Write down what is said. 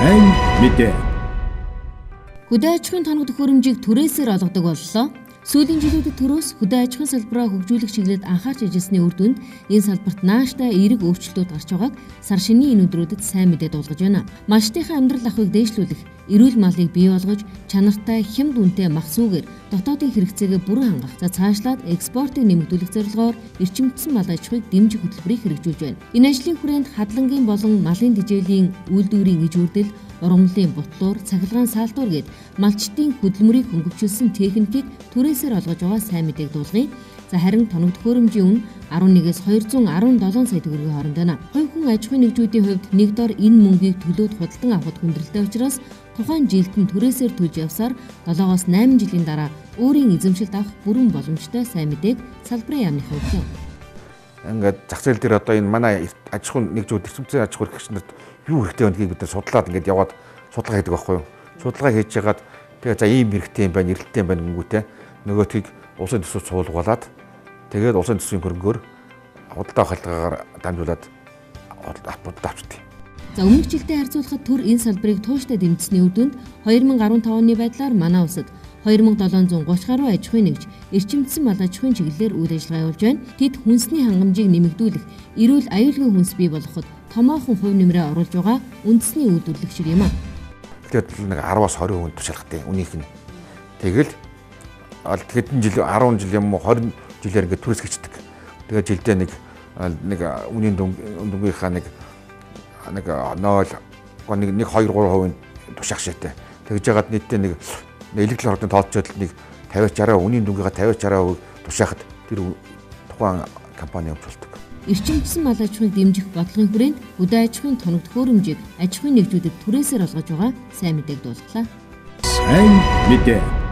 Сайн мэдээ. Хөдөө аж ахуйн тоног төхөөрөмжийг түрээсээр олгодог боллоо. Сүүлийн жилүүдэд төрөөс хөдөө аж ахуйн салбараа хөгжүүлэх чиглэлд анхаарч ажилласны үр дүнд энэ салбарт нааштай эерэг өөрчлөлтүүд гарч байгааг сар шинийн энэ өдрүүдэд сайн мэдээ дуулгаж байна. Малчтынхаа амьдрал ахуйг дээшлүүлэх, эрүүл малыг бий болгож, чанартай, хямд үнэтэй мах сүүгээр дотоодын хэрэгцээгээ бүрэн хангах, цаашлаад экспортыг нэмэгдүүлэх зорилгоор эрчимдсэн мал аж ахуйг дэмжих хөтөлбөрийг хэрэгжүүлж байна. Энэ ажлын хүрээнд хадлагын болон малын тэжээлийн үйлдвэрийн ижүүрдэл, ургамлын бутлуур, цахилгаан саалтуур гээд малчтын хөдөлмөрийг хөнгөвчүүлсэн техникийг түрээсээр олгож байгаа сайн мэдээг дуулгая. Харин тоног төхөөрөмжийн үн 11-ээс 217 сая төгрөгийн хооронд байна. Хувь хүн аж ахуйн нэгжүүдийн хувьд нэг дор энэ мөнгийг төлөөд худалдан авахд хүндрэлтэй учраас тухайн жилд нь түрээсээр төлж явсаар 7-8 жилийн дараа өөрийн эзэмшилд авах бүрэн боломжтой сайн мэдээг салбарын яамны хувьд. Ингээд зах зээл дээр одоо энэ манай аж ахуйн нэгжүүд эрчимцэн аж ахуй хэрэгч нарт юу хэрэгтэй вэ гэдгийг бид нар судлаад ингээд яваад судалгаа хийдэг байхгүй юу? Судалгаа хийж яагаад тэгээ за ийм хэрэгтэй юм байна, эрэлттэй юм байна гингүүтээ нөгөөтгийг улсын төсвөд суулгуулад тэгээд улсын төсвийн хөрөнгөөр худалдаа ахалгаагаар дамжуулаад аппарт авчдаг. За өмнөх жилдээ харьцуулахад төр энэ салбарыг тууштай дэмжсэний үр дүнд 2015 оны байдлаар манай улсад 2730 гаруй аж ахуйн нэгж эрчимдсэн мал аж ахуйн чиглэлээр үйл ажиллагаа явуулж байна. Тэд хүнсний хангамжийг нэмэгдүүлэх, эрүүл аюулгүй хүнс бий болгоход томоохон хувь нэмрээ оруулж байгаа үндэсний үйлдвэрлэгч шиг юм а. Тэгэхээр нэг 10-аас 20% тушаалхтай үнийх нь. Тэгэл хэдэн жил 10 жил юм уу 20 жилээр ингээд түрээс гिचдэг. Тэгээд жилдээ нэг үнийн дүнгийнхаа нэг 0 1 2 3% тушаах шийдтэй. Тэгж яагаад нийтдээ нэг электр хордын тоолцоод нэг 50-60% үнийн дүнгийнхаа 50-60% тушаахад тэр тухайн компани явуулдаг. Эрчимдсэн мал аж ахуйг дэмжих бодлогын хүрээнд хөдөө аж ахуйн тоног төхөөрөмжийг аж ахуйн нэгжүүдэд түрээсээр олгож байгаа сайн мэдээг дуулгалаа. Сайн мэдээ.